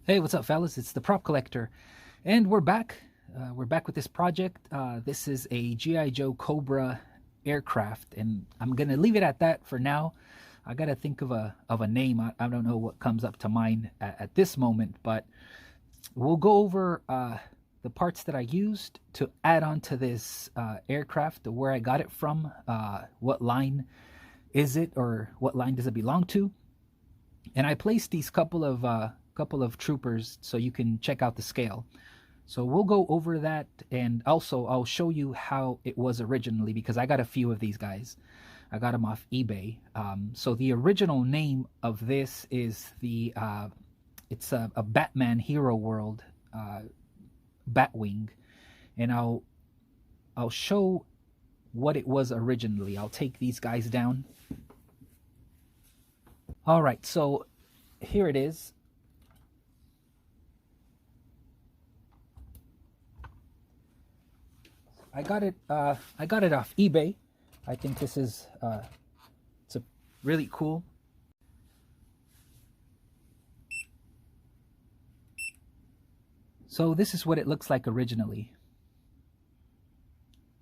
Hey, what's up, fellas? It's the Prop Collector, and we're back. We're back with this project. This is a G.I. Joe Cobra aircraft, and I'm gonna leave it at that for now. I gotta think of a name. I don't know what comes up to mind at this moment, but we'll go over the parts that I used to add on to this aircraft, where I got it from, what line is it, or what line does it belong to, and I placed these couple of troopers so you can check out the scale. So we'll go over that, and also I'll show you how it was originally, because I got a few of these guys. I got them off eBay. So the original name of this is it's a Batman Hero World Batwing, and I'll show what it was originally. I'll take these guys down. All right, so here it is. I got it off eBay. I think this is it's a really cool. So this is what it looks like originally,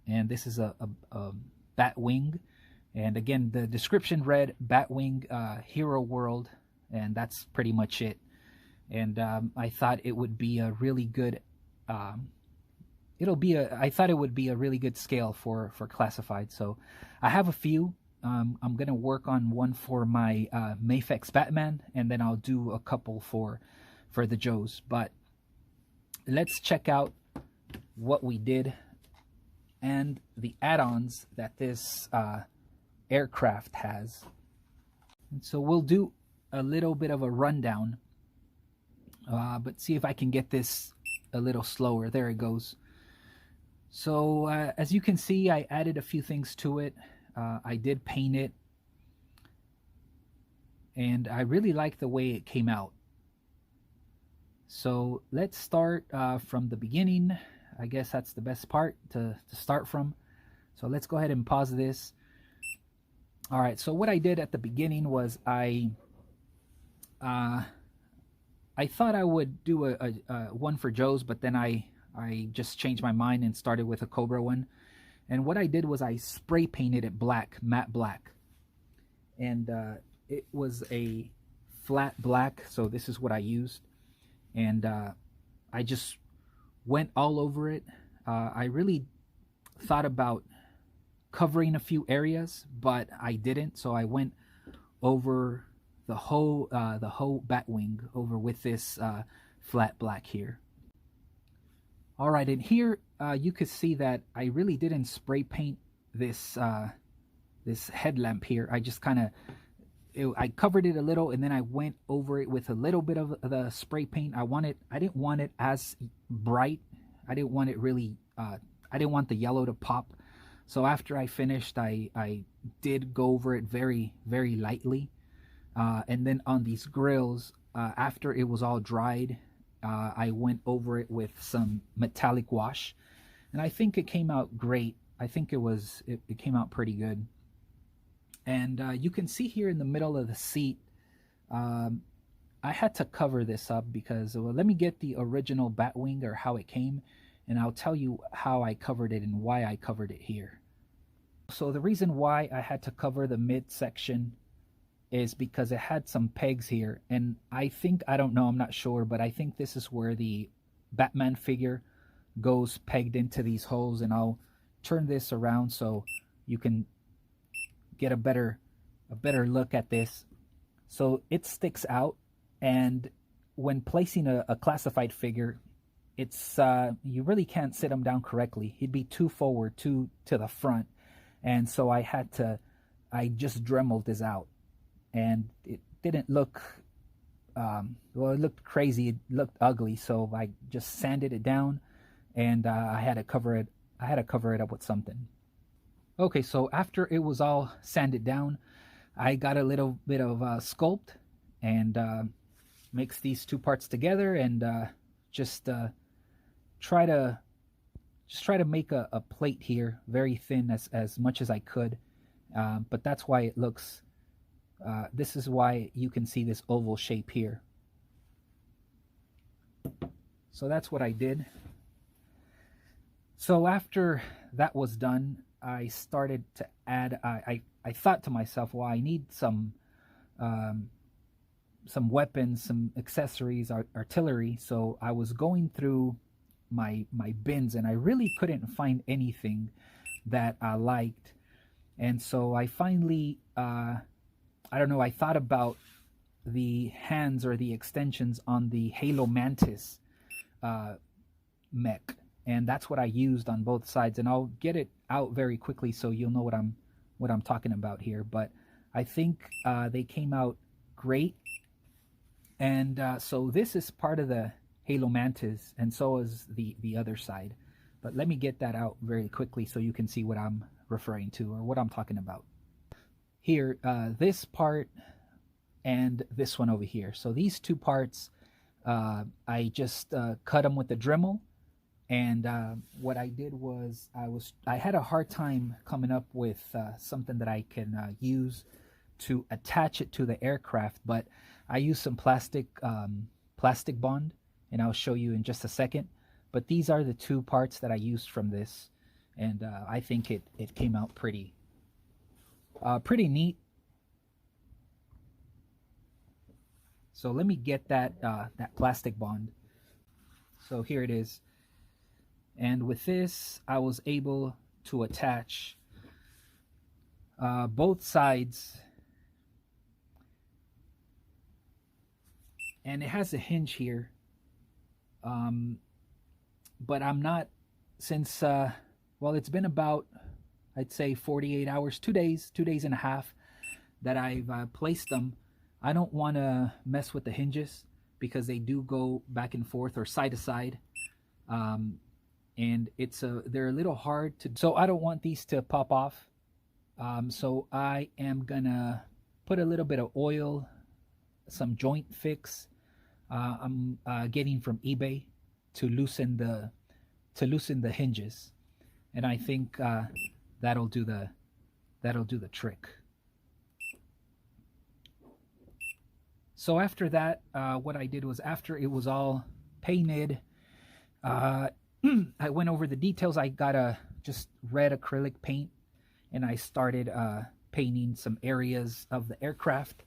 and this is a Batwing, and again the description read Batwing Hero World, and that's pretty much it. And I thought it would be a really good I thought it would be a really good scale for classified. So I have a few. I'm gonna work on one for my Mafex Batman, and then I'll do a couple for the Joes. But let's check out what we did and the add-ons that this aircraft has. And so we'll do a little bit of a rundown, but see if I can get this a little slower. There it goes. So as you can see, I added a few things to it. I did paint it, and I really like the way it came out. So let's start from the beginning. I guess that's the best part to start from. So let's go ahead and pause this. All right, so what I did at the beginning was I thought I would do a one for Joe's, but then I just changed my mind and started with a Cobra one. And what I did was I spray painted it black, matte black. And it was a flat black, so this is what I used. And I just went all over it. I really thought about covering a few areas, but I didn't. So I went over the whole Batwing over with this flat black here. All right, and here you could see that I really didn't spray paint this this headlamp here. I just kind of I covered it a little, and then I went over it with a little bit of the spray paint. I didn't want it as bright. I didn't want it really I didn't want the yellow to pop. So after I finished, I did go over it very, very lightly. And then on these grills, after it was all dried, I went over it with some metallic wash, and I think it came out great. I think it came out pretty good. And you can see here in the middle of the seat, I had to cover this up because, well, let me get the original Batwing, or how it came, and I'll tell you how I covered it and why I covered it here. So the reason why I had to cover the midsection is because it had some pegs here, and I don't know, I'm not sure, but I think this is where the Batman figure goes pegged into these holes. And I'll turn this around so you can get a better look at this. So it sticks out, and when placing a classified figure, it's you really can't sit him down correctly. He'd be too forward, too to the front, and so I just dremeled this out. And it didn't look, well, it looked crazy. It looked ugly. So I just sanded it down, and I had to cover it. I had to cover it up with something. Okay, so after it was all sanded down, I got a little bit of sculpt and mixed these two parts together, and just try to make a plate here, very thin, as much as I could. But that's why it looks. This is why you can see this oval shape here. So that's what I did. So after that was done, I started to add, I thought to myself, well, I need um, some weapons, some accessories, artillery. So I was going through my bins, and I really couldn't find anything that I liked. And so I finally, I don't know, I thought about the hands or the extensions on the Halo Mantis mech, and that's what I used on both sides. And I'll get it out very quickly so you'll know what I'm talking about here. But I think they came out great. And so this is part of the Halo Mantis, and so is the other side. But let me get that out very quickly so you can see what I'm referring to or what I'm talking about. Here, this part and this one over here. So these two parts, I just cut them with the Dremel. And what I did was I had a hard time coming up with something that I can use to attach it to the aircraft, but I used some plastic bond, and I'll show you in just a second. But these are the two parts that I used from this, and I think it came out pretty neat. So let me get that plastic bond. So here it is. And with this, I was able to attach both sides. And it has a hinge here. But I'm not, since, well, it's been about, I'd say 48 hours, 2 days and a half that I've placed them. I don't want to mess with the hinges because they do go back and forth or side to side. And they're a little hard to, so I don't want these to pop off. So I am gonna put a little bit of oil, some joint fix I'm getting from eBay to loosen the hinges, and I think that'll do the trick. So after that, what I did was, after it was all painted, I went over the details. I got a just red acrylic paint, and I started painting some areas of the aircraft.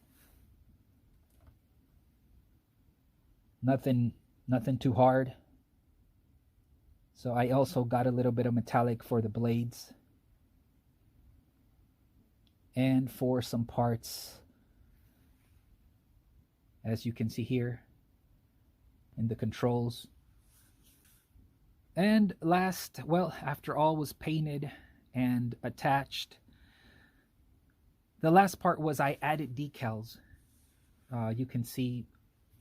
Nothing too hard. So I also got a little bit of metallic for the blades and for some parts, as you can see here in the controls. And last, well, after all was painted and attached, the last part was I added decals. You can see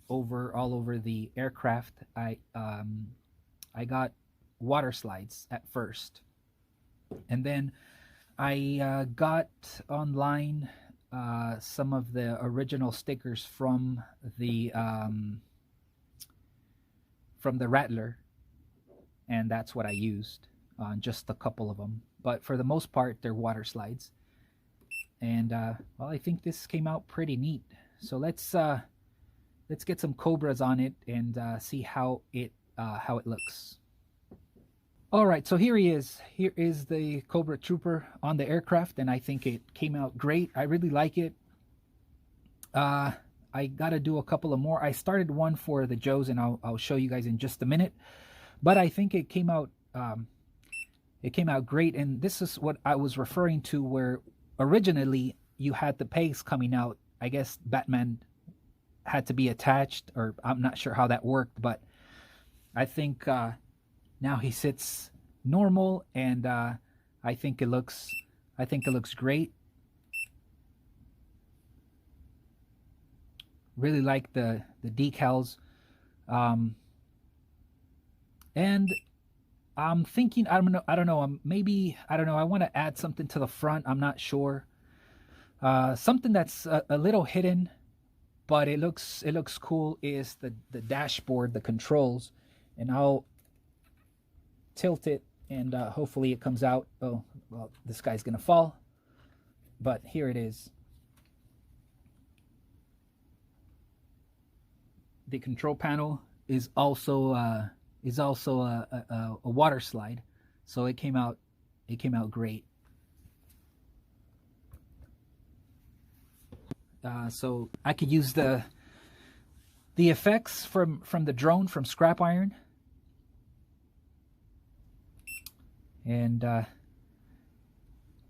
all over the aircraft. I got water slides at first, and then I got online some of the original stickers from the Rattler, and that's what I used on just a couple of them. But for the most part, they're water slides. And well, I think this came out pretty neat. So let's get some Cobras on it and see how it looks. All right, so here he is. Here is the Cobra Trooper on the aircraft, and I think it came out great. I really like it. I gotta do a couple of more. I started one for the Joes, and I'll show you guys in just a minute. But I think it came out great. And this is what I was referring to, where originally you had the pegs coming out. I guess Batman had to be attached, or I'm not sure how that worked, but I think now he sits normal, and I think it looks great. Really like the decals, and I'm thinking, I don't know, maybe, I don't know, I want to add something to the front. I'm not sure. Something that's a little hidden, but it looks cool, is the dashboard, the controls, and I'll tilt it, and hopefully it comes out. Oh, well, this guy's gonna fall, but here it is. The control panel is also is also a water slide, so it came out great. So I could use the effects from the drone from Scrap Iron, and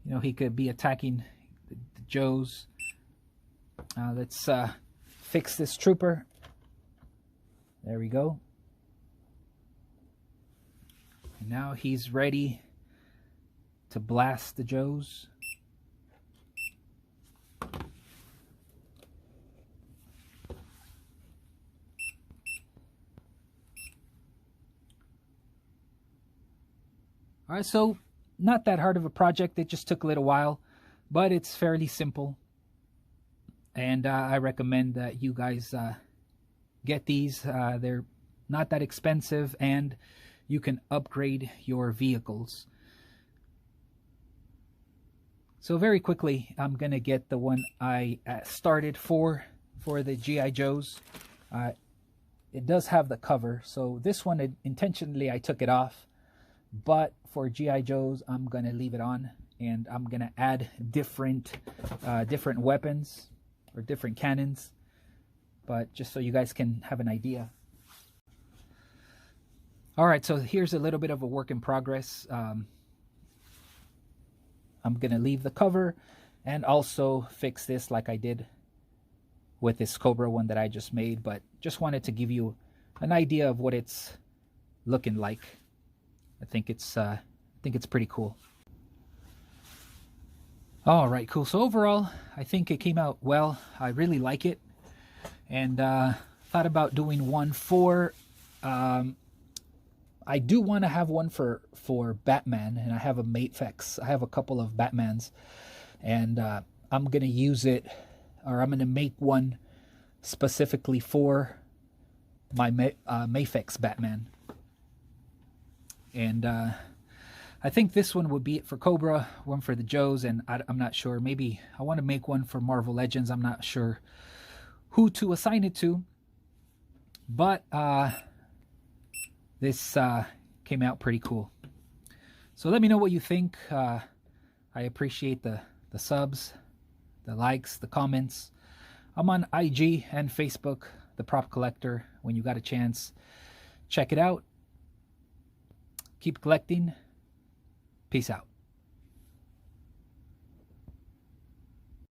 you know, he could be attacking the Joes. Let's fix this trooper. There we go. And now he's ready to blast the Joes. All right, so not that hard of a project. It just took a little while, but it's fairly simple. And I recommend that you guys get these. They're not that expensive, and you can upgrade your vehicles. So very quickly, I'm going to get the one I started for the G.I. Joes. It does have the cover, so this one, intentionally I took it off. But for G.I. Joes, I'm going to leave it on, and I'm going to add different weapons or different cannons, but just so you guys can have an idea. All right, so here's a little bit of a work in progress. I'm going to leave the cover and also fix this like I did with this Cobra one that I just made, but just wanted to give you an idea of what it's looking like. I think it's pretty cool. All right, cool. So overall, I think it came out well. I really like it, and thought about doing one for. I do want to have one for Batman, and I have a Matefex. I have a couple of Batmans, and I'm gonna use it, or I'm gonna make one specifically for my Matefex Batman. And I think this one would be it for Cobra, one for the Joes, and I'm not sure. Maybe I want to make one for Marvel Legends. I'm not sure who to assign it to. But this came out pretty cool. So let me know what you think. I appreciate the subs, the likes, the comments. I'm on IG and Facebook, The Prop Collector. When you got a chance, check it out. Keep collecting. Peace out.